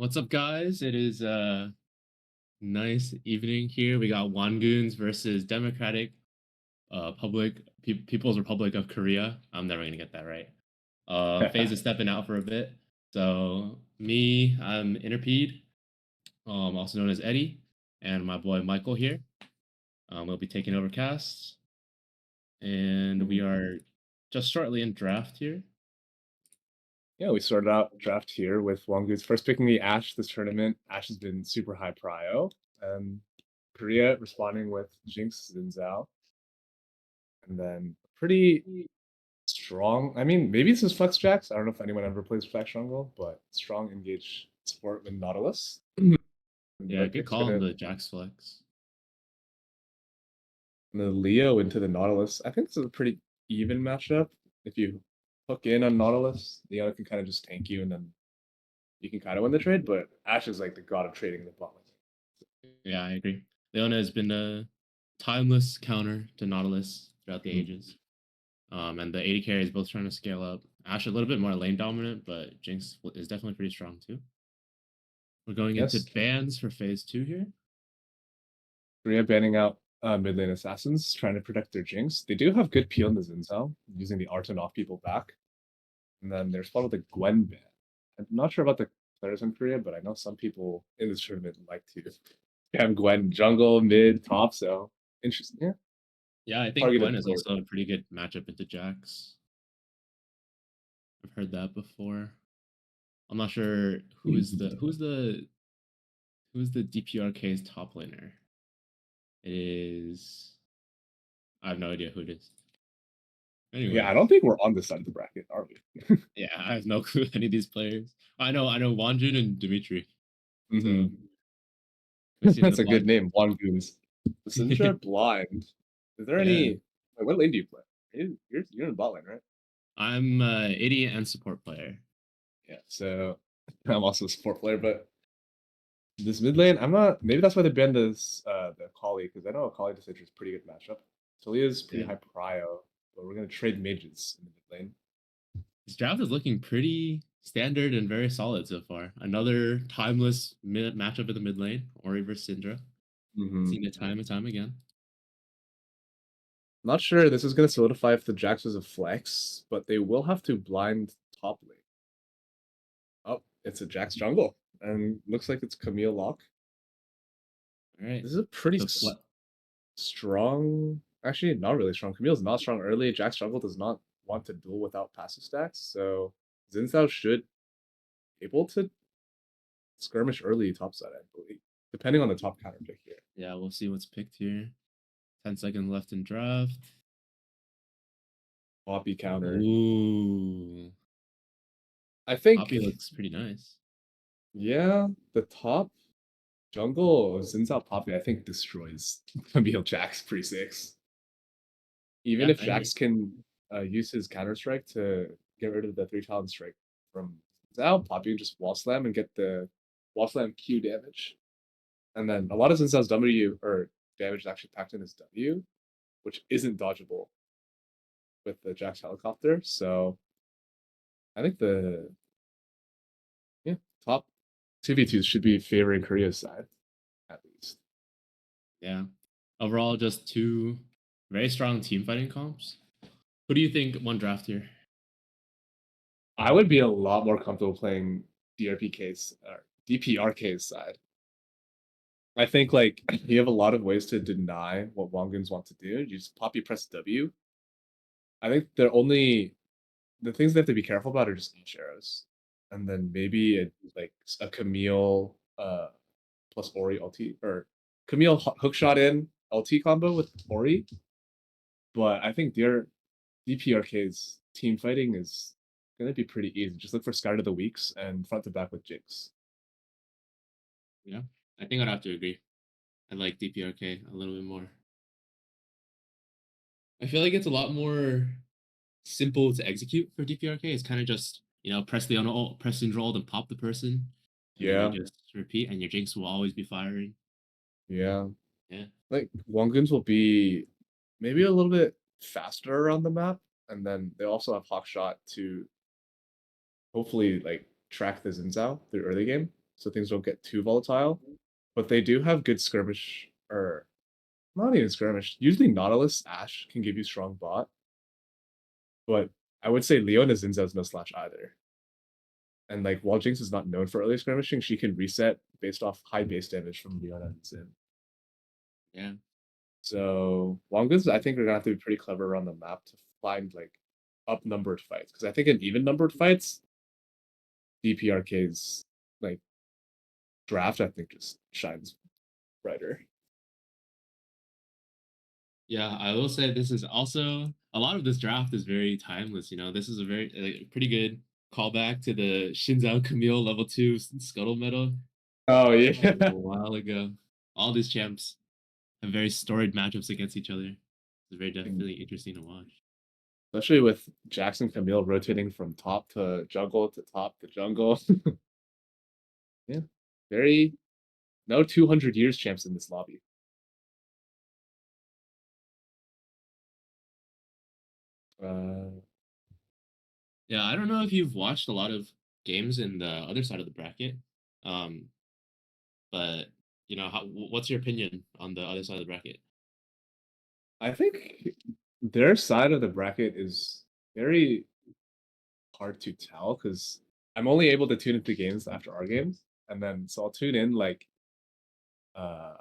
What's up, guys? It is nice evening here. We got Wangoons versus Democratic People's Republic of Korea. I'm never gonna get that right. FaZe is stepping out for a bit. So me, I'm Interpede, also known as Eddie, and my boy Michael here. We'll be taking over casts, and we Mhm. are just shortly in draft here. Yeah, we started out draft here with Wongu's first picking the Ashe this tournament. Ashe has been super high prio. And Korea responding with Jinx Zinzao. And then pretty strong. I mean, maybe this is Flex Jax. I don't know if anyone ever plays Flex Jungle, but strong engage support with Nautilus. And the Yeah, right good pick's call on gonna the Jax flex. and the Leo into the Nautilus. I think this is a pretty even matchup. If you hook in on Nautilus, Leo can kind of just tank you and then you can kind of win the trade, but Ashe is like the god of trading the bot lane. Yeah, I agree. Leona has been a timeless counter to Nautilus throughout the Mhm. ages. And the 80 carries both trying to scale up. Ash a little bit more lane dominant, but Jinx is definitely pretty strong too. We're going into Yes, bans for phase two here. Korea banning out mid lane assassins, trying to protect their Jinx. They do have good peel in the Zinzao, using the art to knock people back. And then there's followed the Gwen ban. I'm not sure about the players in Korea, but I know some people in this tournament like to have Gwen jungle, mid, top, so interesting. Yeah, Yeah, I think Gwen targeted is for also a pretty good matchup into Jax. I've heard that before. I'm not sure who's the DPRK's top laner. It is I have no idea who it is. Yeah, I don't Anyways, think we're on this side of the bracket, are we? yeah, I have no clue any of these players. I know Wanjun and Dimitri. So Hmm. we've seen the That's a good blood. name, Wangoons. The Syndra blind. Is there Yeah, any? Wait, what lane do you play? You're in the bot lane, right? I'm idiot and support player. Yeah. So I'm also a support player, but this mid lane, I'm not. Maybe that's why they banned this the Akali, because I know Akali to Syndra is pretty good matchup. Talia's pretty Yeah, high prio, but we're gonna trade mages in the mid lane. this draft is looking pretty standard and very solid so far. Another timeless matchup in the mid lane, Ori versus Syndra. Hmm. Seen it time and time again. Not sure this is gonna solidify if the Jax is a flex, but they will have to blind top lane. Oh, it's a Jax jungle, and looks like it's Camille Lock. All right, This is a pretty so fle- strong. Actually, not really strong. Camille's not strong early. Jack's jungle does not want to duel without passive stacks, so Zinzao should be able to skirmish early topside, I believe. Depending on the top counter pick here. yeah, we'll see what's picked here. 10 seconds left in draft. Poppy counter. Ooh, I Poppy think, looks pretty nice. yeah, the top jungle of Zinzao Poppy, I think destroys Camille Jax pre-6. Even Yeah, if I agree. Jax can use his counter strike to get rid of the 3 talent strike from Zinzao, Poppy can just wall slam and get the wall slam Q damage. And then a lot of Zinzao's W or damage is actually packed in his W, which isn't dodgeable with the Jax helicopter. So I think the yeah top 2v2s should be favoring Korea's side, at least. Yeah. Overall, just two very strong team fighting comps. Who do you think won draft here? I would be a lot more comfortable playing DRPK's or DPRK's side. I think like you have a lot of ways to deny what Wonguns want to do. You just poppy press W. I think the things they have to be careful about are just each arrows. And then maybe like a Camille plus Ori LT or Camille hookshot in LT combo with Ori. But I think their DPRK's team fighting is gonna be pretty easy. Just look for Sky to the Weeks and front to back with Jinx. Yeah, I think I'd have to agree. I like DPRK a little bit more. I feel like it's a lot more simple to execute for DPRK. It's kind of just, press the ult, press and hold and pop the person, and then you Yeah, just repeat, and your Jinx will always be firing. yeah. Yeah, Like Wonguns will be maybe a little bit faster around the map, and then they also have Hawkshot to hopefully like track the Zinzao through early game. so things don't get too volatile. But they do have good skirmish, or not even skirmish. Usually Nautilus Ashe can give you strong bot, but I would say Leona Zinza's no slash either. And like while Jinx is not known for early skirmishing, she can reset based off high base damage from Leona and Zin. Yeah. So Wonguns, I think, are gonna have to be pretty clever around the map to find like up-numbered fights. Because I think in even-numbered fights, DPRK's like draft, I think, just shines brighter. Yeah, I will say this is also a lot of this draft is very timeless. You know, this is a very pretty good callback to the Shinzao Camille level 2 Scuttle Medal Oh a yeah. while ago. All these champs have very storied matchups against each other. It's very definitely interesting to watch. Especially with Jackson Camille rotating from top to jungle to top to jungle. Yeah. Very no 200 years champs in this lobby. Uh Yeah, I don't know if you've watched a lot of games in the other side of the bracket, um, but you know, what's your opinion on the other side of the bracket? I think their side of the bracket is very hard to tell because I'm only able to tune into games after our games, and then so I'll tune in like uh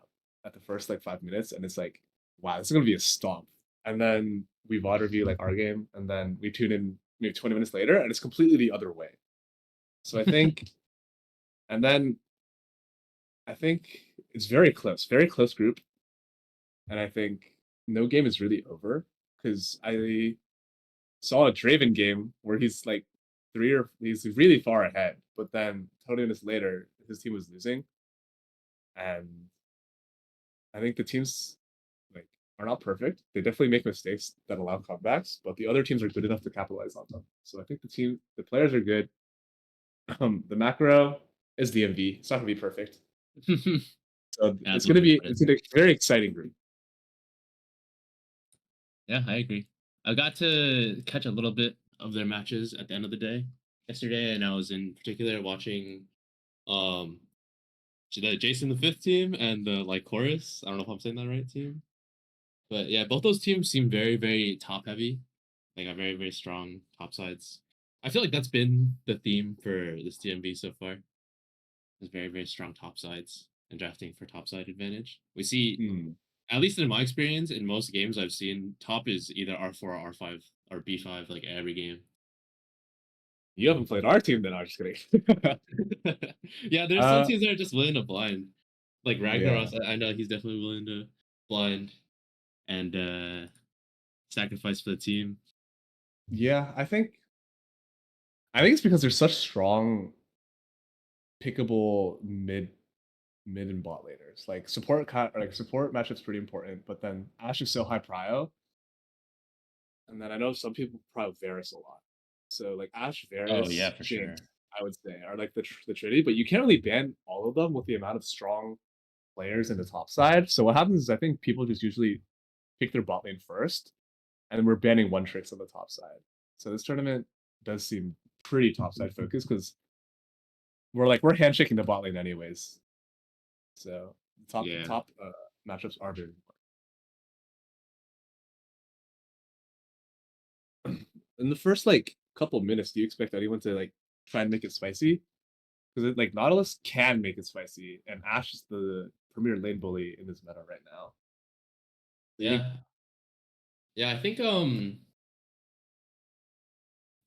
at the first like 5 minutes, and it's like, wow, this is gonna be a stomp. And then we VOD review like our game, and then we tune in maybe 20 minutes later, and it's completely the other way. So I think, and then I think it's very close group, and I think no game is really over because I saw a Draven game where he's really far ahead, but then 20 minutes later his team was losing, and I think the teams like are not perfect. They definitely make mistakes that allow comebacks, but the other teams are good enough to capitalize on them. So I think the players are good. The macro is DMV. It's not gonna be perfect. So Yeah, it's a little bit it's a very exciting group. Yeah, I agree. I got to catch a little bit of their matches at the end of the day yesterday, and I was in particular watching um the Jason the Fifth team and the like chorus. I don't know if I'm saying that right team. But yeah, both those teams seem very, very top heavy. They got very, very strong top sides. I feel like that's been the theme for this DMV so far. Is very, very strong top sides and drafting for top side advantage. We see, Hmm. at least in my experience, in most games I've seen, top is either R4 or R5 or B5 like every game. You haven't played our team, then I'm just kidding. Yeah, there's some uh, teams that are just willing to blind. Like yeah, Ragnaros, I know he's definitely willing to blind and sacrifice for the team. yeah. I think it's because there's such strong pickable mid and bot laners. Like support matchup's pretty important, but then Ashe is so high prio, and then I know some people prio Varus a lot. So like Ashe, Oh yeah, Varus, for sure. Jinx, I would say are like the trinity, but you can't really ban all of them with the amount of strong players in the top side. So what happens is I think people just usually pick their bot lane first, and then we're banning one tricks on the top side. So this tournament does seem pretty top side focused because we're handshaking the bot lane anyways. So Yeah. top matchups are very important. In the first like couple minutes, do you expect anyone to like try and make it spicy? Because like Nautilus can make it spicy, and Ashe is the premier lane bully in this meta right now. Do you think? Yeah. Yeah,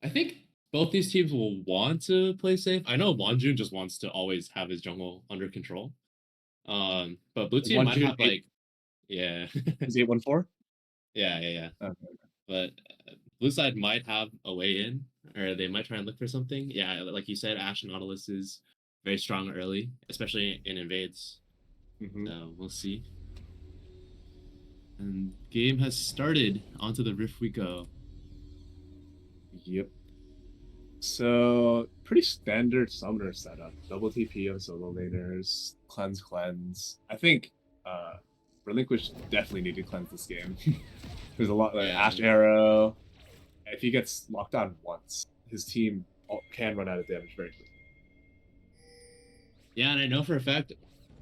I think both these teams will want to play safe. I know Wanjun just wants to always have his jungle under control. But blue team One might June have like yeah. is 814. Yeah, yeah, yeah. Okay. But blue side might have a way in, or they might try and look for something. Yeah, like you said, Ashe Nautilus is very strong early, especially in invades. Mm-hmm. So we'll see. And game has started. Onto the rift we go. Yep. So pretty standard summoner setup. Double TP on solo laners, cleanse. I think Relinquish definitely need to cleanse this game. There's a lot like Yeah. Ash Arrow. If he gets locked on once, his team can run out of damage very quickly. Yeah, and I know for a fact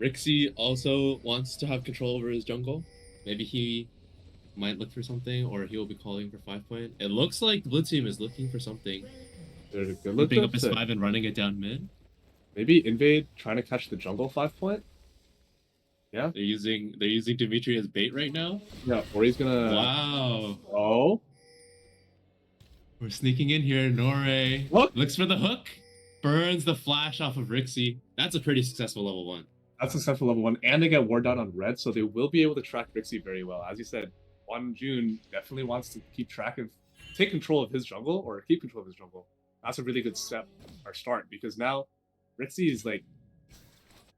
Rixie also wants to have control over his jungle. Maybe he might look for something, or he will be calling for 5 point. It looks like the blue team is looking for something, They're good looked grouping up up his to 5 and running it down mid. maybe invade, trying to catch the jungle 5 point. Yeah, They're using Dimitri as bait right now. yeah. Or he's gonna. Wow, Oh, we're sneaking in here. Norre look. looks for the hook, burns the flash off of Rixie. That's a pretty successful level 1. That's successful level 1, and they get ward down on red, so they will be able to track Rixie very well. As you said, June definitely wants to keep track of, take control of his jungle, or keep control of his jungle. That's a really good step or start, because now Rixie is like,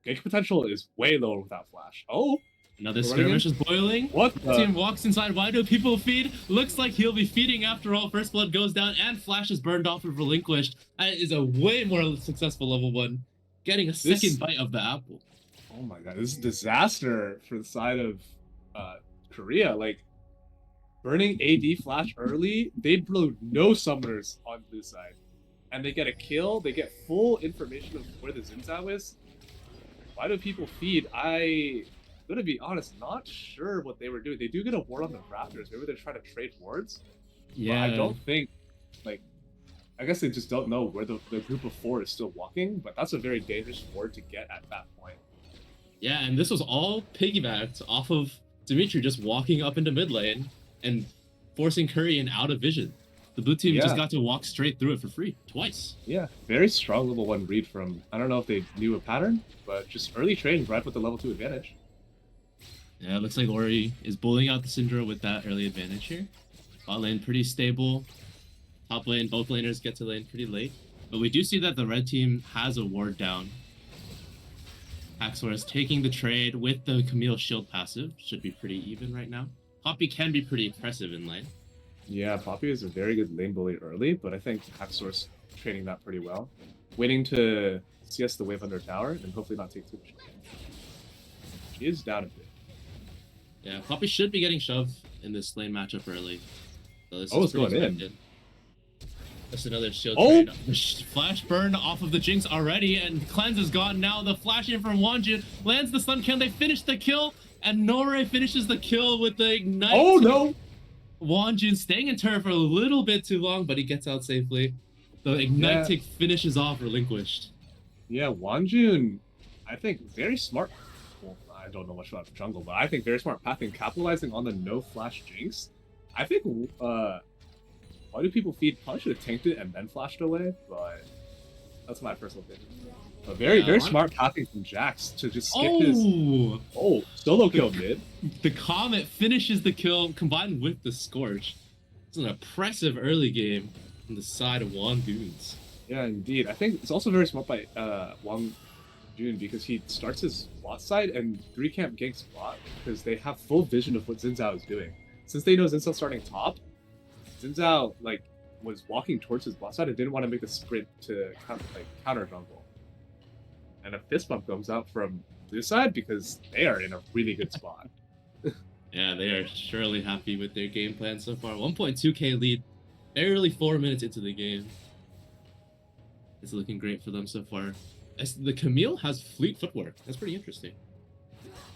gank potential is way lower without flash. Oh, Another skirmish is boiling. What the team walks inside. Why do people feed? Looks like he'll be feeding after all. First blood goes down and flash is burned off and relinquished. That is a way more successful level 1. Getting a second bite of the apple. Oh my god, this is a disaster for the side of Korea. Like, burning AD flash early, they blew no summoners on this side. And they get a kill, they get full information of where the Zinzao is. Why do people feed? I'm gonna be honest, not sure what they were doing. They do get a ward on the Raptors. Maybe they're trying to trade wards. Yeah. But I don't think, like, I guess they just don't know where the group of 4 is still walking, but that's a very dangerous ward to get at that point. Yeah, and this was all piggybacked off of Dimitri just walking up into mid lane and forcing Korean out of vision. The blue team just got to walk straight through it for free, twice. Yeah, very strong level 1 read from, I don't know if they knew a pattern, but just early trading right with the level 2 advantage. Yeah, it looks like Ori is bullying out the Syndra with that early advantage here. Bot lane pretty stable. Top lane, both laners get to lane pretty late. But we do see that the red team has a ward down. Haxor is taking the trade with the Camille shield passive. Should be pretty even right now. Poppy can be pretty impressive in lane. Yeah, Poppy is a very good lane bully early, but I think Haxor's trading that pretty well. Waiting to CS the wave under tower and hopefully not take too much damage. She is down a bit. Yeah, Poppy should be getting shoved in this lane matchup early. So this is going expected. In. That's another shield trade. Flash burn off of the Jinx already, and Cleanse is gone now. The flash in from Wanjun lands the stun. Can they finish the kill? And Norre finishes the kill with the ignite. Oh no! Wanjun staying in turret for a little bit too long, but he gets out safely. The ignite tick finishes off relinquished. Yeah, Wanjun, I think very smart. Well, I don't know much about jungle, but I think very smart pathing, capitalizing on the no flash Jinx. I think why do people feed? Probably should have tanked it and then flashed away, but that's my personal opinion. But very smart pathing from Jax to just skip his. Oh, solo kill mid. The Comet finishes the kill combined with the Scorch. It's an impressive early game on the side of Wangoons. Yeah, indeed. I think it's also very smart by Wanjun because he starts his bot side and 3 camp ganks bot because they have full vision of what Zinzao is doing. Since they know Zinzao's starting top, Zinzao was walking towards his bot side and didn't want to make a sprint to counter jungle. And a fist bump comes out from this side because they are in a really good spot. Yeah, they are surely happy with their game plan so far. 1.2k lead, barely 4 minutes into the game. It's looking great for them so far. The Camille has fleet footwork. That's pretty interesting.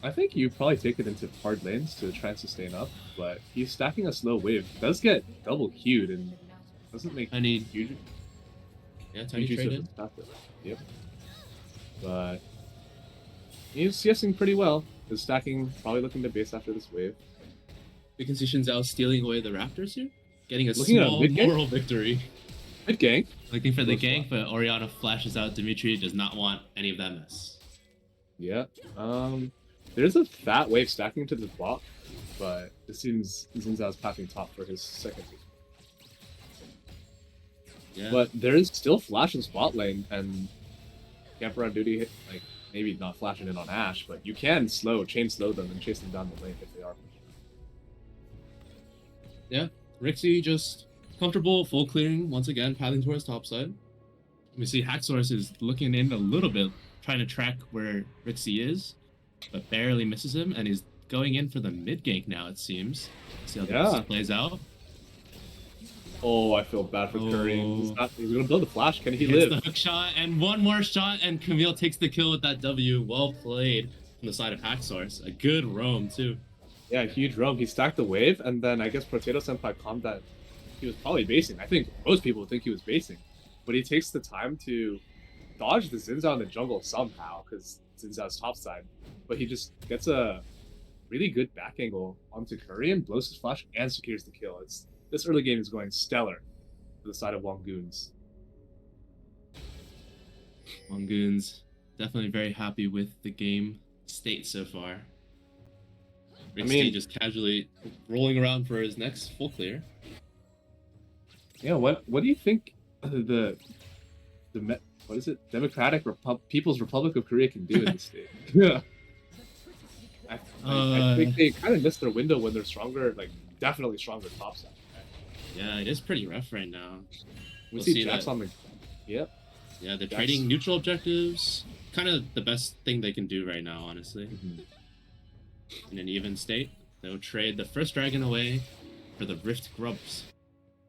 I think you probably take it into hard lanes to try and sustain up, but he's stacking a slow wave. Does get double queued and doesn't make huge. Yeah, tiny trade in. Yep. But he's CSing pretty well. Is stacking, probably looking to base after this wave. We can see Shinzao stealing away the Raptors here, getting a small moral victory. Mid gank. Looking for the gank, but Orianna flashes out. Dimitri does not want any of that mess. Yeah. There's a fat wave stacking to the bot, but it seems Zinzao's pathing top for his second. Yeah. But there is still flash in spot lane, and camper on duty, like maybe not flashing in on Ashe, but you can chain slow them and chase them down the lane if they are pushing. Yeah, Rixie just comfortable, full clearing once again, pathing towards top side. We see Haxorus is looking in a little bit, trying to track where Rixie is, but barely misses him, and he's going in for the mid gank now, it seems. See how this plays out. Oh, I feel bad for Curry. He's Oh, not. He's gonna build a flash. Can he hits the live? hook shot and one more shot, and Camille takes the kill with that W. Well played from the side of Hacksource. A good roam too. Yeah, huge roam. He stacked the wave, and then I guess Potato Senpai calmed that. He was probably basing. I think most people would think he was basing, but he takes the time to dodge the Xin Zhao in the jungle somehow because Xin Zhao's topside. But he just gets a really good back angle onto Curry and blows his flash and secures the kill. This early game is going stellar for the side of Wongoons. Mongoons definitely very happy with the game state so far. Rixie just casually rolling around for his next full clear. Yeah, what do you think the what is it? People's Republic of Korea can do in this state? Yeah. I think they kind of missed their window when they're stronger, like definitely stronger topside. Yeah, it is pretty rough right now. We see Jax on the. Yep. Yeah, they're trading neutral objectives. Kind of the best thing they can do right now, honestly. In an even state, they'll trade the first dragon away for the Rift Grubs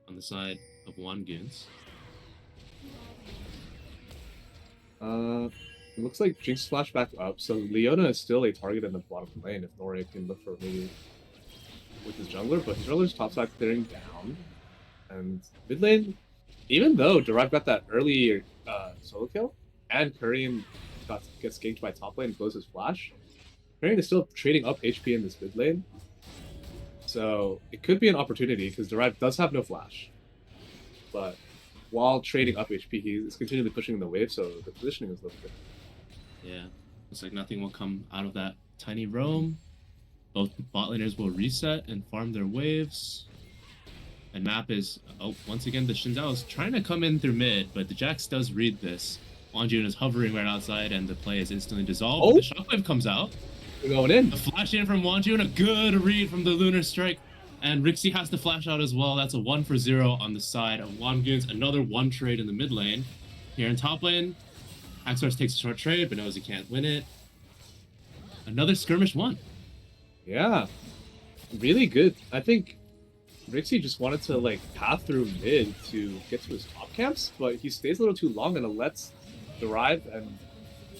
on the side of Wangoons. It looks like Jinx flash back up, so Leona is still a target in the bottom lane if Noria can look for maybe with his jungler, but his jungler's topside clearing down. And mid lane, even though Derive got that early solo kill, and Kurian gets ganked by top lane and blows his flash, Kurian is still trading up HP in this mid lane. So it could be an opportunity because Derive does have no flash. But while trading up HP, he is continually pushing the wave, so the positioning is a little different. Yeah, looks like nothing will come out of that tiny roam. Both bot laners will reset and farm their waves. And map is, once again, the Xin Zhao is trying to come in through mid, but the Jax does read this. Wanjun is hovering right outside, and the play is instantly dissolved. The shockwave comes out. We're going in. A flash in from Wanjun, a good read from the Lunar Strike. And Rixie has to flash out as well. That's a 1 for 0 on the side of Wangoons. Another one trade in the mid lane. Here in top lane, Hacksource takes a short trade, but knows he can't win it. Another skirmish one. Yeah, really good. I think Rixie just wanted to like path through mid to get to his top camps, but he stays a little too long and it lets Derive and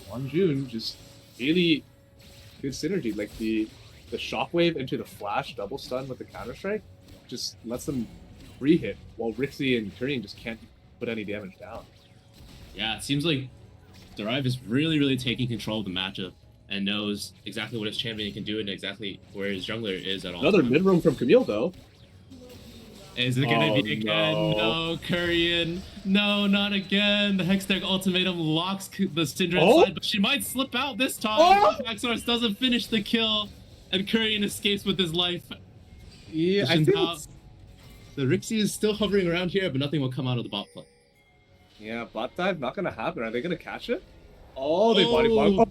Wanjun just really good synergy. Like the shockwave into the flash double stun with the counter strike just lets them free hit, while Rixie and Kurian just can't put any damage down. Yeah, it seems like Derive is really taking control of the matchup and knows exactly what his champion can do and exactly where his jungler is at all. Another mid roam from Camille though. Is it gonna be again? No, Kurian. No, not again. The Hextech ultimatum locks the Syndra inside, but she might slip out this time. Hacksource doesn't finish the kill, and Kurian escapes with his life. Yeah, I think the Rixie is still hovering around here, but nothing will come out of the bot play. Yeah, bot dive not gonna happen. Are they gonna catch it? Oh, they body block.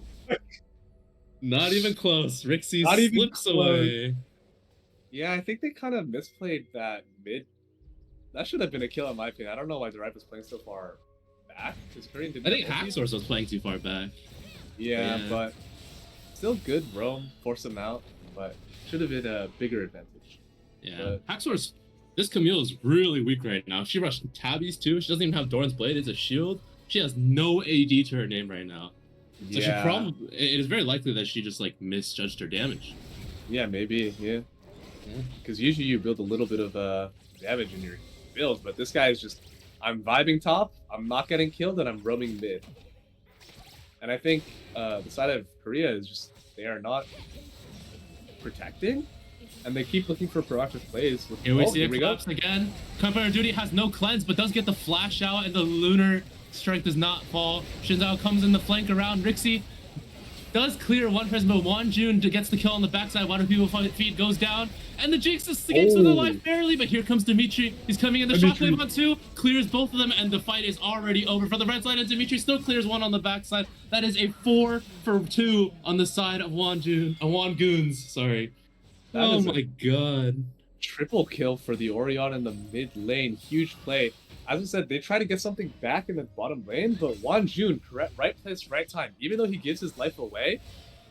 Not even close. Rixie slips away. Yeah, I think they kind of misplayed that mid. That should have been a kill in my opinion. I don't know why Derive was playing so far back. Kurian didn't. I think Hacksource was playing too far back. Yeah, but still good roam, force him out, but should have been a bigger advantage. Yeah, Hacksource. This Camille is really weak right now. She rushed Tabbies too. She doesn't even have Doran's Blade. It's a shield. She has no AD to her name right now. So she probably, it is very likely that she just like misjudged her damage. Yeah, maybe. Yeah. Because usually you build a little bit of damage in your builds, but this guy is just, I'm vibing top, I'm not getting killed, and I'm roaming mid. And I think the side of Korea is just, they are not protecting, and they keep looking for proactive plays. Here we see a collapse again. Commander Duty has no cleanse, but does get the flash out, and the Lunar Strike does not fall. Xin Zhao comes in the flank around. Rixie does clear one person, but Wanjun gets the kill on the backside. Water People Feed goes down, and the Jinx escapes with her life barely, but here comes Dimitri. He's coming in the shockwave on two, clears both of them, and the fight is already over for the red side, and Dimitri still clears one on the backside. That is a 4 for 2 on the side of Wangoons, sorry. Oh my god. Triple kill for the Orion in the mid lane. Huge play. As I said, they try to get something back in the bottom lane, but Wanjun, right place, right time. Even though he gives his life away,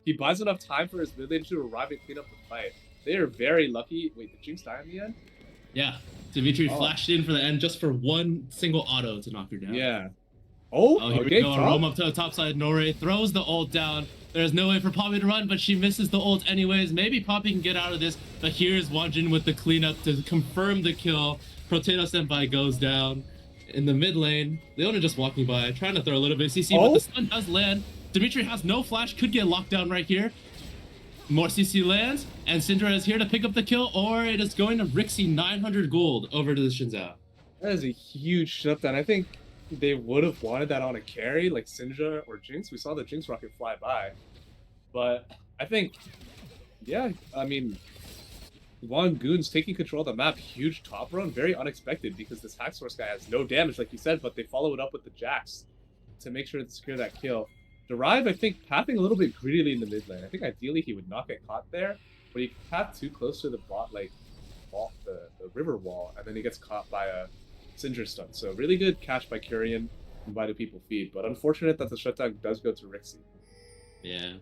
he buys enough time for his mid lane to arrive and clean up the fight. They are very lucky. Wait, did Jinx die in the end? Yeah. Dimitri flashed in for the end just for one single auto to knock her down. Yeah. Oh, here okay, we go. Roam up to the top side. Nore throws the ult down. There's no way for Poppy to run, but she misses the ult anyways. Maybe Poppy can get out of this, but here's Wanjin with the cleanup to confirm the kill. Potato Senpai goes down in the mid lane. Leona just walking by, trying to throw a little bit of CC, but the stun does land. Dimitri has no flash, could get locked down right here. More CC lands, and Syndra is here to pick up the kill, or it is going to Rixie 900 gold over to the Shinzao. That is a huge shutdown. I think they would have wanted that on a carry like Syndra or Jinx. We saw the Jinx rocket fly by. But I think, yeah, I mean, Wangoon's taking control of the map. Huge top run, very unexpected because this Hack Source guy has no damage, like you said, but they followed up with the Jax to make sure to secure that kill. Derive, I think, pathing a little bit greedily in the mid lane. I think ideally he would not get caught there, but he pathed too close to the bot, like, wall, the river wall, and then he gets caught by a Syndra stun. So really good catch by Kyrian and by the people feed, but unfortunate that the shutdown does go to Rixie. Yeah,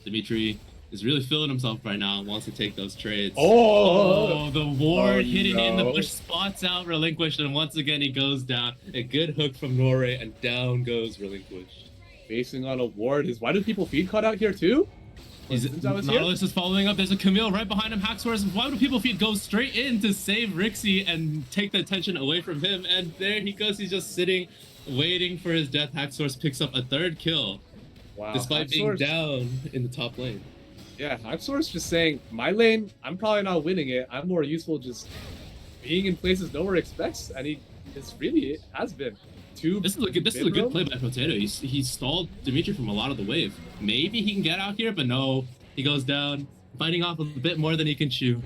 Dimitri is really feeling himself right now and wants to take those trades. Oh, the ward hitting in the bush, spots out Relinquished, and once again he goes down. A good hook from Nore, and down goes Relinquished. Facing on a ward. Why do people feed caught out here too? Nautilus is following up. There's a Camille right behind him. Hacksaurus. Why do people feed go straight in to save Rixie and take the attention away from him? And there he goes. He's just sitting, waiting for his death. Hacksaurus picks up a third kill. Wow. Despite being down in the top lane. Yeah, Hacksaurus just saying, my lane, I'm probably not winning it. I'm more useful just being in places nowhere expects, and he has been. This is a good play by Potato. He stalled Dimitri from a lot of the wave. Maybe he can get out here, but no. He goes down, biting off a bit more than he can chew.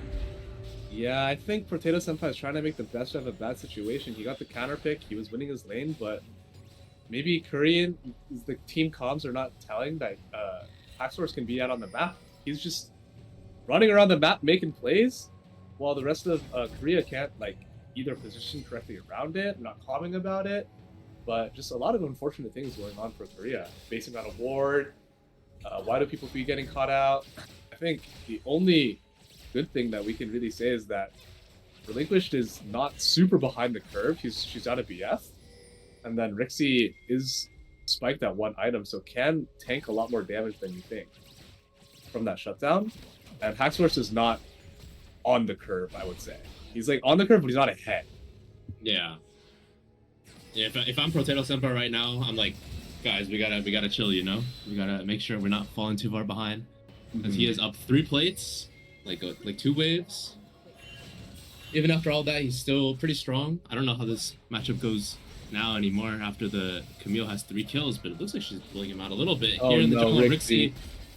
Yeah, I think Potato Senpai is trying to make the best of a bad situation. He got the counter pick, he was winning his lane, but maybe Korean, the team comms are not telling that Hacksaurus can be out on the map. He's just running around the map making plays, while the rest of Korea can't like either position correctly around it, not calming about it. But just a lot of unfortunate things going on for Korea. Facing on a ward, why do people be getting caught out? I think the only good thing that we can really say is that Relinquished is not super behind the curve. She's out of BF. And then Rixie is spiked at one item, so can tank a lot more damage than you think from that shutdown. And Hacksaurus is not on the curve, I would say. He's like on the curve, but he's not ahead. Yeah. Yeah, if I'm Potato Senpai right now, I'm like, guys, we gotta chill, you know? We gotta make sure we're not falling too far behind. Because he is up 3 plates, like 2 waves. Even after all that, he's still pretty strong. I don't know how this matchup goes now anymore after the Camille has 3 kills, but it looks like she's pulling him out a little bit. Here in the jungle, Rixie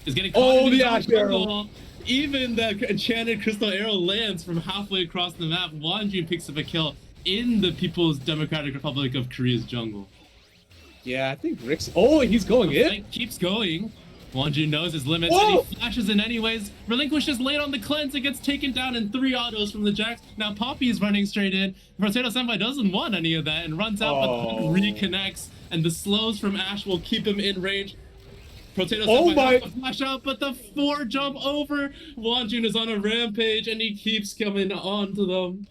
is getting caught in the jungle. Even that enchanted crystal arrow lands from halfway across the map. Wanjun picks up a kill in the People's Democratic Republic of Korea's jungle. Yeah, I think Rixie... Oh, he's going in? Keeps going. Wanjun knows his limits, and he flashes in anyways. Relinquishes late on the cleanse and gets taken down in 3 autos from the Jax. Now Poppy is running straight in. Potato Senpai doesn't want any of that and runs out, but reconnects. And the slows from Ash will keep him in range. Potato Senpai has to flash out, but the 4 jump over. Wanjun is on a rampage, and he keeps coming on to them.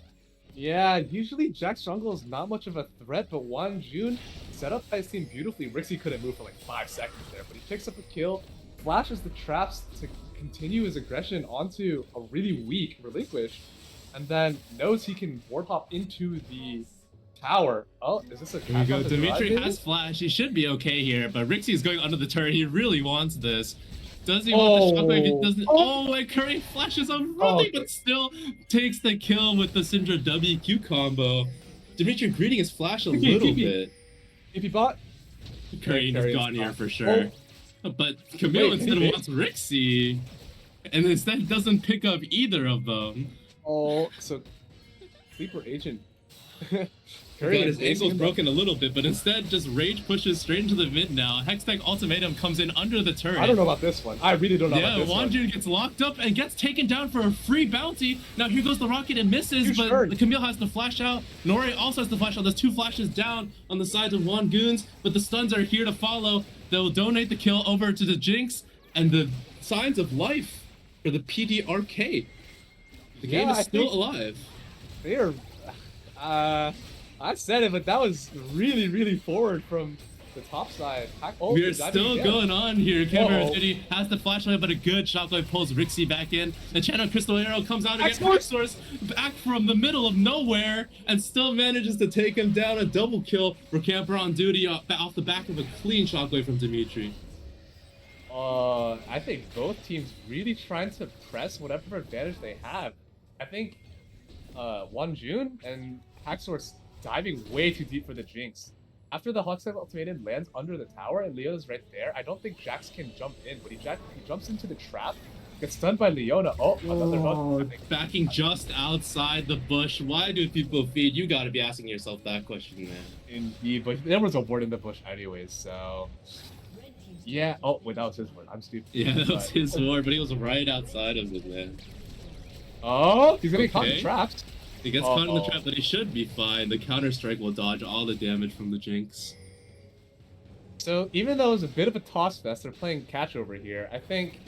Yeah, usually Jack's jungle is not much of a threat, but Wanjun set up his team beautifully. Rixie couldn't move for like 5 seconds there, but he picks up a kill, flashes the traps to continue his aggression onto a really weak Relinquish, and then knows he can ward hop into the tower. Oh, is this a Here we go. Dimitri has flash. He should be okay here, but Rixie is going under the turret. He really wants this. Does he want the shockwave? He doesn't. Oh, and Curry flashes on Rolly, but still takes the kill with the Syndra WQ combo. Dimitri greeting his flash a little bit. If he bought, Curry is gone here for sure. But Camille instead wants Rixie, and instead doesn't pick up either of them. Oh, so Sleeper Agent. Curry, his ankle's broken a little bit, but instead just rage pushes straight into the mid now. Hextech Ultimatum comes in under the turret. I don't know about this one. I really don't know about this one. Yeah, Wanjun gets locked up and gets taken down for a free bounty. Now here goes the rocket and misses, but the Camille has to flash out. Nore also has to flash out. There's 2 flashes down on the sides of Wangoons, but the stuns are here to follow. They'll donate the kill over to the Jinx and the signs of life for the PDRK. The game is still alive. They are... I said it, but that was really, really forward from the top side. Oh, We're still going on here. Camera City has the flashlight, but a good shockwave pulls Rixie back in. The Channel Crystal Arrow comes out against Hacksource back from the middle of nowhere and still manages to take him down. A double kill for Camper on duty off the back of a clean shockwave from Dimitri. I think both teams really trying to press whatever advantage they have. I think WGN and Hacksource diving way too deep for the Jinx. After the Hawkseye ultimatum lands under the tower and Leona's right there, I don't think Jax can jump in, but he jumps into the trap, gets stunned by Leona. Oh, another hook. Backing just outside the bush. Why do people feed? You gotta be asking yourself that question, man. Indeed, but there was a ward in the bush anyways, so... Yeah, oh, wait, that was his ward. I'm stupid. Yeah, that was his ward, but he was right outside of it, man. Oh, he's gonna get caught in traps. He gets caught in the trap, but he should be fine. The counter-strike will dodge all the damage from the Jinx. So, even though it was a bit of a toss fest, they're playing catch over here. I think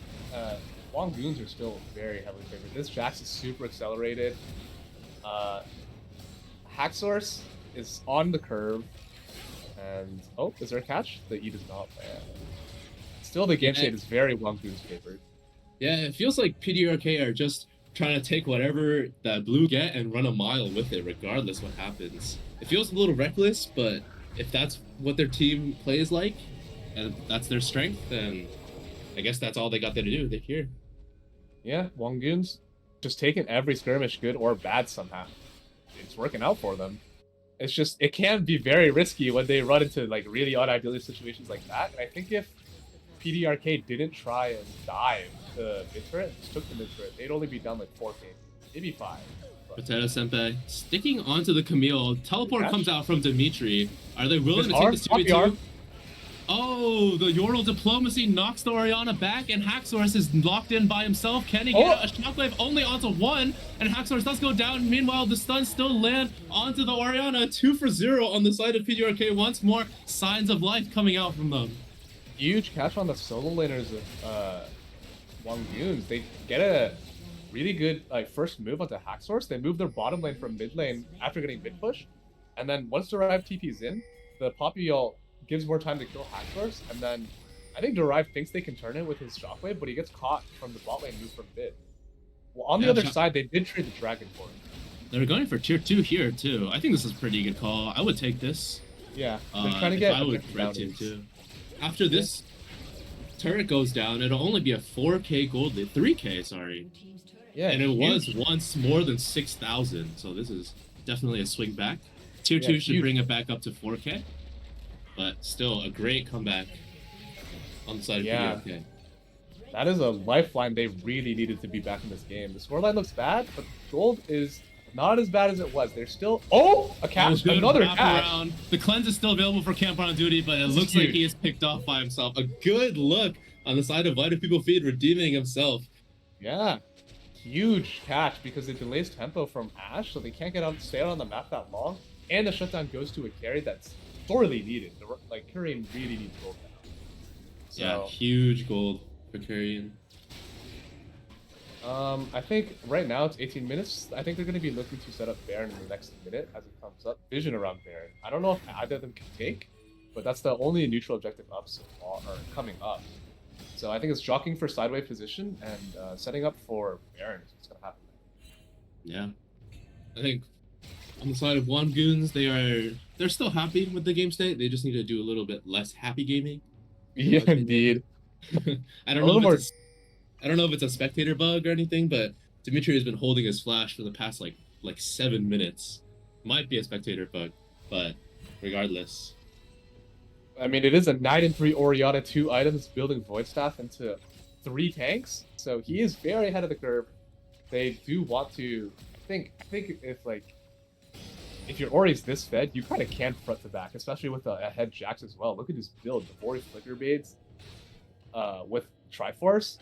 WGN are still very heavily favored. This Jax is super accelerated. Hacksource is on the curve. And, oh, is there a catch? The E does not land. Still, the game state is very WGN's favored. Yeah, it feels like PDRK are just trying to take whatever that blue get and run a mile with it, regardless what happens. It feels a little reckless, but if that's what their team plays like, and that's their strength, then I guess that's all they got there to do. They're here. Yeah, WGN's just taking every skirmish, good or bad somehow. It's working out for them. It's just, it can be very risky when they run into like really unideal situations like that. And I think if PDRK didn't try and dive the mid turret, just took the mid turret, they'd only be down like 4k, maybe 5. Potato Senpai sticking onto the Camille. Teleport comes out from Dimitri. Are they willing to take this 2v2? Oh, the Yordle diplomacy knocks the Orianna back, and Hacksource is locked in by himself. Can he get a shockwave only onto one? And Hacksource does go down. Meanwhile, the stuns still land onto the Orianna. 2 for 0 on the side of PDRK. Once more, signs of life coming out from them. Huge catch on the solo laners of WGN. They get a really good first move onto Hacksource. They move their bottom lane from mid lane after getting mid push, and then once Derive TP's in, the Poppy ult gives more time to kill Hacksource, and then I think Derive thinks they can turn it with his shockwave, but he gets caught from the bot lane move from mid. Well, on the other side, they did trade the dragon for it. They're going for tier 2 here too. I think this is a pretty good call. I would take this. Yeah, they're trying to get. I would red team too. After this turret goes down, it'll only be a 4k gold lead, 3k, sorry. Yeah, and it was once more than 6,000, so this is definitely a swing back. Tier 2 should bring it back up to 4k, but still a great comeback on the side of PDRK. That is a lifeline they really needed to be back in this game. The scoreline looks bad, but gold is not as bad as it was. They're still... Oh! A catch! Another catch! The cleanse is still available for Camper on duty, but it looks like he is picked off by himself. A good look on the side of Why Do People Feed, redeeming himself. Yeah. Huge catch because it delays tempo from Ashe, so they can't stay out on the map that long. And the shutdown goes to a carry that's sorely needed. Like, Kurian really needs gold now. So, yeah, huge gold for Kurian. I think right now it's 18 minutes. I think they're going to be looking to set up Baron in the next minute as it comes up. Vision around Baron. I don't know if either of them can take, but that's the only neutral objective up so far, or coming up. So I think it's jockeying for sideway position and setting up for Baron is what's going to happen. Yeah. I think on the side of WGN, they're still happy with the game state. They just need to do a little bit less happy gaming. Yeah, indeed. I don't know if it's a spectator bug or anything, but Dimitri has been holding his flash for the past like 7 minutes. Might be a spectator bug, but regardless. I mean, it is a 9-3 Orianna, 2 items, building Void Staff into 3 tanks, so he is very ahead of the curve. They do want to... I think if your Ori's this fed, you kind of can front to back, especially with a head Jax as well. Look at his build, the Ori Flicker Baids with Triforce.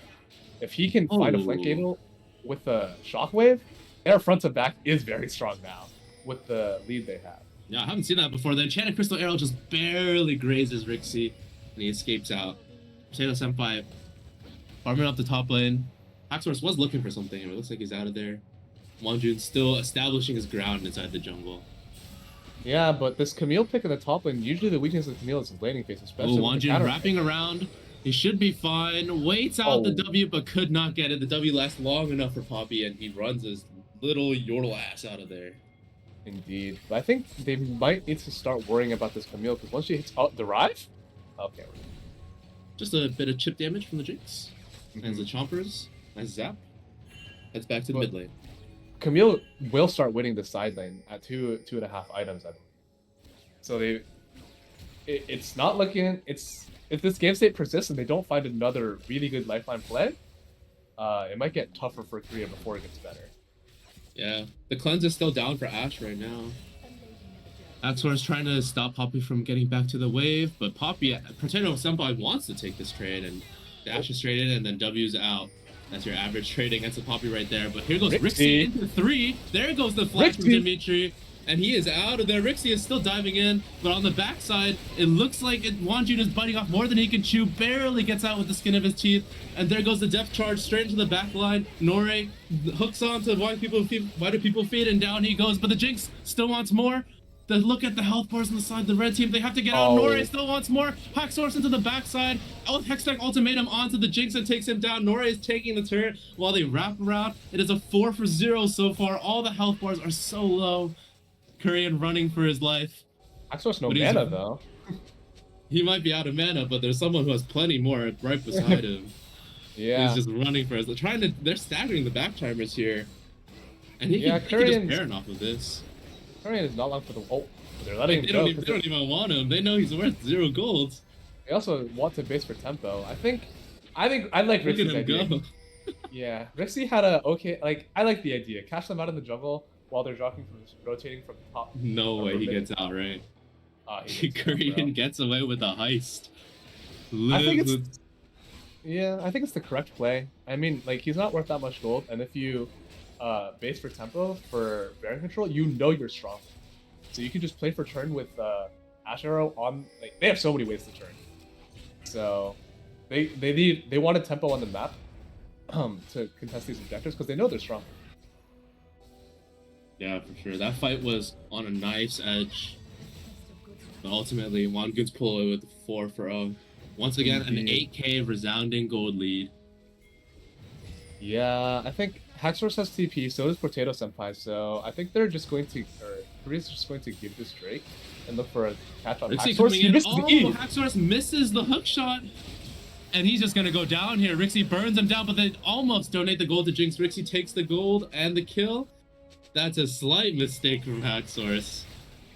If he can find a flank angle with a Shockwave, their front to back is very strong now with the lead they have. Yeah, I haven't seen that before. The Enchanted Crystal Arrow just barely grazes Rixie, and he escapes out. Potato Senpai farming up the top lane. Hacksource was looking for something, but it looks like he's out of there. WGN still establishing his ground inside the jungle. Yeah, but this Camille pick in the top lane, usually the weakness of Camille is laning phase, Oh, especially with the Wanjun counter. wrapping around. He should be fine. Waits out the Oh. W, but could not get it. The W lasts long enough for Poppy, and he runs his little yordle ass out of there. Indeed. But I think they might need to start worrying about this Camille, because once she hits Derive? Okay. Just a bit of chip damage from the Jinx. And the Chompers. Nice zap. Heads back to the mid lane. Camille will start winning the side lane at 2.5 items, I believe. So it's not looking, if this game state persists and they don't find another really good lifeline play, it might get tougher for Korea before it gets better. Yeah, the cleanse is still down for Ashe right now. Axor is trying to stop Poppy from getting back to the wave, but Poppy, Potato Senpai wants to take this trade, and Dash is traded, and then W's out. That's your average trade against the Poppy right there. But here goes Rixie into 3. There goes the flash from Dimitri. And he is out of there. Rixie is still diving in, but on the backside, it looks like Wanjun is biting off more than he can chew. Barely gets out with the skin of his teeth. And there goes the depth charge straight into the back line. Nore hooks on to why do people feed, and down he goes. But the Jinx still wants more. Look at the health bars on the side of the red team. They have to get out. Nore still wants more. Hacksource into the backside. Hextech ultimatum onto the Jinx and takes him down. Nore is taking the turret while they wrap around. It is a 4-for-0 so far. All the health bars are so low. Korean running for his life. Axor's no mana though. He might be out of mana, but there's someone who has plenty more right beside him. Yeah. He's just running for his life. They're staggering the back timers here. And he can just Baron off of this. Korean is not long for the they're letting him go. They don't even want him. They know he's worth 0 gold. They also want to base for tempo. I like Rixie's idea. Go. Yeah, Rixie had I like the idea. Catch them out in the jungle while they're rotating from the top. No way he gets out, right? Korean gets away with a heist. I think it's the correct play. I mean, like, he's not worth that much gold, and if you base for tempo for Baron control, you know you're strong. So you can just play for turn with Ash Arrow on. Like, they have so many ways to turn. So they wanted tempo on the map to contest these objectives because they know they're strong. Yeah, for sure. That fight was on a knife's edge. But ultimately, Wangun's pull away with 4-0. Once again, an 8k resounding gold lead. Yeah, I think Hacksource has TP, so does Potato Senpai, so I think they're just going to, Korea's just going to give this Drake and look for a catch on Hacksource. Hacksource misses the hook shot, and he's just going to go down here. Rixie burns him down, but they almost donate the gold to Jinx. Rixie takes the gold and the kill. That's a slight mistake from Hacksource.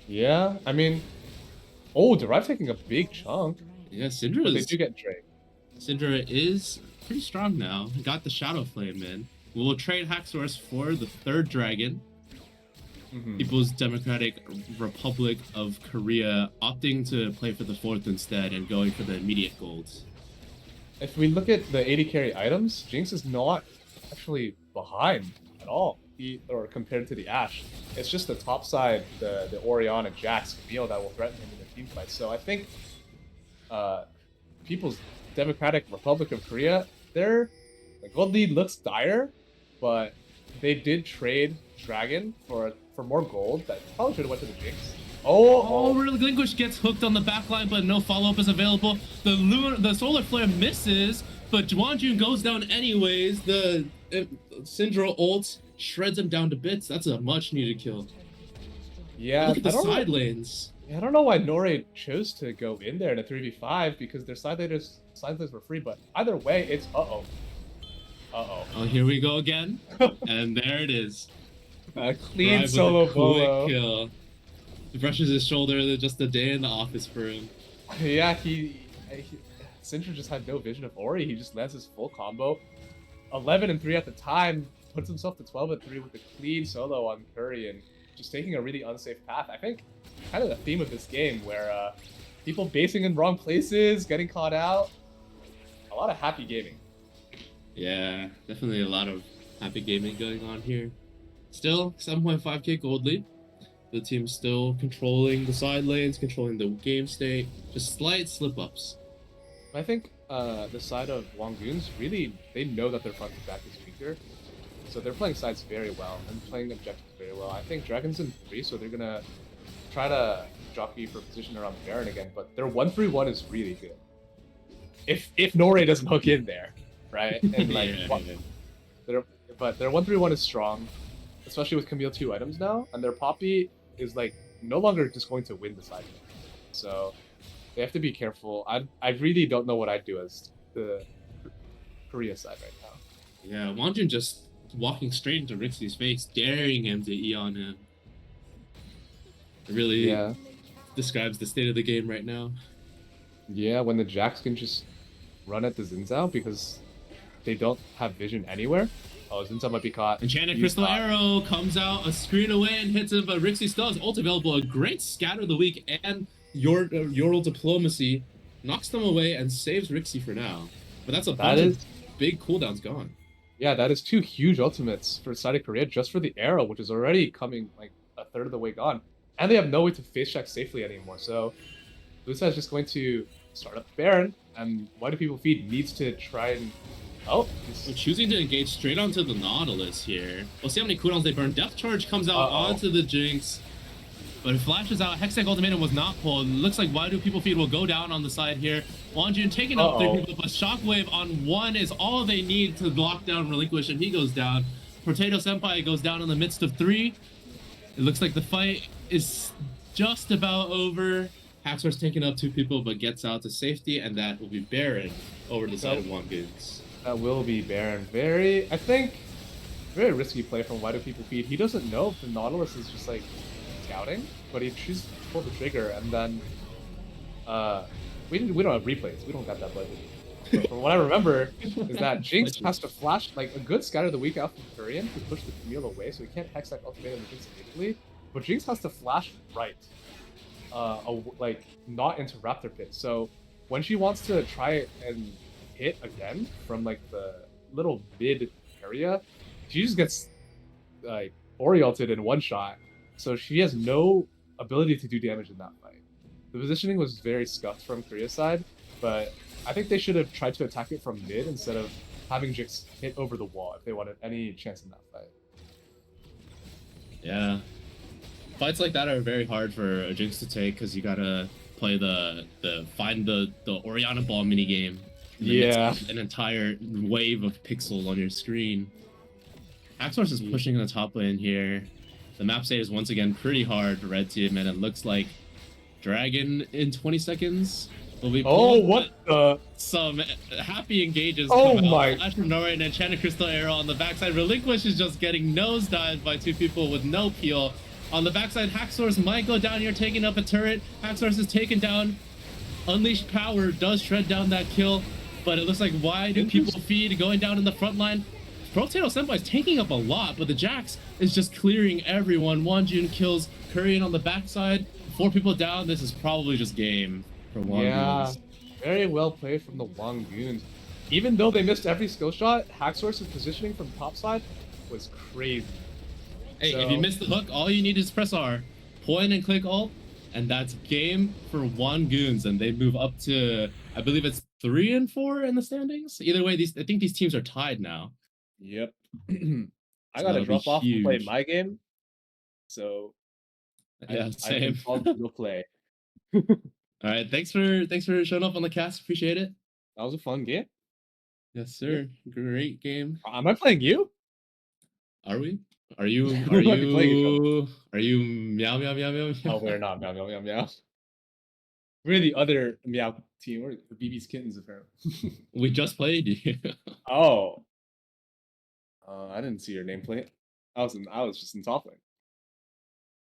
Yeah, I mean, Derive taking a big chunk. Yeah, Syndra but they do get Drake. Syndra is pretty strong now. Got the Shadow Flame in. We'll trade Hacksource for the 3rd dragon. People's Democratic Republic of Korea opting to play for the 4th instead and going for the immediate golds. If we look at the 80 carry items, Jinx is not actually behind at all. Or compared to the Ashe. It's just the top side, the Orion and Jax Camille that will threaten him in the team fight. So I think People's Democratic Republic of Korea, the gold lead looks dire, but they did trade Dragon for more gold that probably should have went to the Jinx. Relinquish gets hooked on the backline, but no follow-up is available. The Solar Flare misses, but Wanjun goes down anyways. The Syndra ult shreds him down to bits. That's a much-needed kill. Yeah, look at the side lanes. I don't know why Nore chose to go in there in a 3v5 because their side lanes were free, but either way, it's uh-oh. Oh, here we go again. And there it is. A clean solo bolo. Kill. He brushes his shoulder, just a day in the office for him. Yeah, Syndra just had no vision of Ori. He just lands his full combo. 11-3 at the time, puts himself to 12-3 with a clean solo on Curry and just taking a really unsafe path. I think kind of the theme of this game where people basing in wrong places, getting caught out. A lot of happy gaming. Yeah, definitely a lot of happy gaming going on here. Still, 7.5k gold lead. The team's still controlling the side lanes, controlling the game state. Just slight slip-ups. I think the side of Wangun's really, they know that their front and back is weaker. So they're playing sides very well and playing objectives very well. I think Dragon's in 3, so they're going to try to jockey for position around Baron again, but their 1-3-1 is really good. If Norway doesn't hook in there, right? And like, their 1-3-1 is strong, especially with Camille 2 items now, and their Poppy is like no longer just going to win the side game. So they have to be careful. I really don't know what I'd do as the Korea side right now. Yeah, Wonjun just walking straight into Rixie's face, daring him to E on him. It really describes the state of the game right now. Yeah, when the Jacks can just run at the Zinzao because they don't have vision anywhere. Oh, Zinzao might be caught. Enchanted Crystal Arrow comes out a screen away and hits him, but Rixie still has ult available. A great scatter of the week and Yoral Diplomacy knocks them away and saves Rixie for now. But that's a bunch of big cooldowns gone. Yeah, that is 2 huge ultimates for Side of Korea just for the arrow, which is already coming like a third of the way gone. And they have no way to face check safely anymore. So Lusa is just going to start up Baron, and Why Do People Feed needs to try and... Oh, we're choosing to engage straight onto the Nautilus here. We'll see how many cooldowns they burn. Death Charge comes out onto the Jinx, but it flashes out. Hextech Ultimatum was not pulled. It looks like Why Do People Feed will go down on the side here. Wonjun taking up 3 people, but Shockwave on 1 is all they need to lock down Relinquish, and he goes down. Potato Senpai goes down in the midst of 3. It looks like the fight is just about over. Haxor's taking up 2 people, but gets out to safety, and that will be Baron over the side of Wonguns. That will be Baron. I think, very risky play from Why Do People Feed. He doesn't know if the Nautilus is just like scouting, but he chooses to pull the trigger, and then we don't have replays. We don't got that budget. But from what I remember, is that Jinx has to flash like a good scatter of the week out from Korean to push the Camille away, so he can't Hextech Ultimatum the Jinx immediately. But Jinx has to flash right, like not into Raptor Pit. So when she wants to try and hit again from like the little mid area, she just gets like Oriented in 1 shot. So she has no ability to do damage in that fight. The positioning was very scuffed from Korea's side, but I think they should have tried to attack it from mid instead of having Jinx hit over the wall if they wanted any chance in that fight. Yeah. Fights like that are very hard for a Jinx to take because you gotta play find the Oriana Ball minigame. Yeah. An entire wave of pixels on your screen. Axor's is pushing in the top lane here. The map state is once again pretty hard for Red Team, and it looks like Dragon in 20 seconds will be what the? Some happy engages Oh come my. out. Flash from Norway and Enchanted Crystal Arrow on the backside. Relinquish is just getting nosedived by 2 people with no peel. On the backside, Haxor's might go down here taking up a turret. Haxor's is taken down. Unleashed Power does shred down that kill, but it looks like Why Do People Feed going down in the front line. Potato Senpai is taking up a lot, but the Jax is just clearing everyone. Wonjun kills Korean on the backside. 4 people down. This is probably just game for Wonguns. Yeah, very well played from the Wonguns. Even though they missed every skill shot, Haxor's positioning from top side was crazy. Hey, if you miss the hook, all you need is press R, point and click ult, and that's game for Wonguns, and they move up to, I believe it's 3 and 4 in the standings. Either way, I think these teams are tied now. Yep. I gotta drop off and play my game, so yeah, same. I'll play. All right, thanks for showing up on the cast. Appreciate it. That was a fun game. Yes, sir. Yeah. Great game. Am I playing you? Are we? Are you meow meow meow meow? Oh, we're not meow meow meow meow. We're the other meow team. We're the BB's kittens apparently. We just played you. Oh. I didn't see your nameplate. I was just in top lane.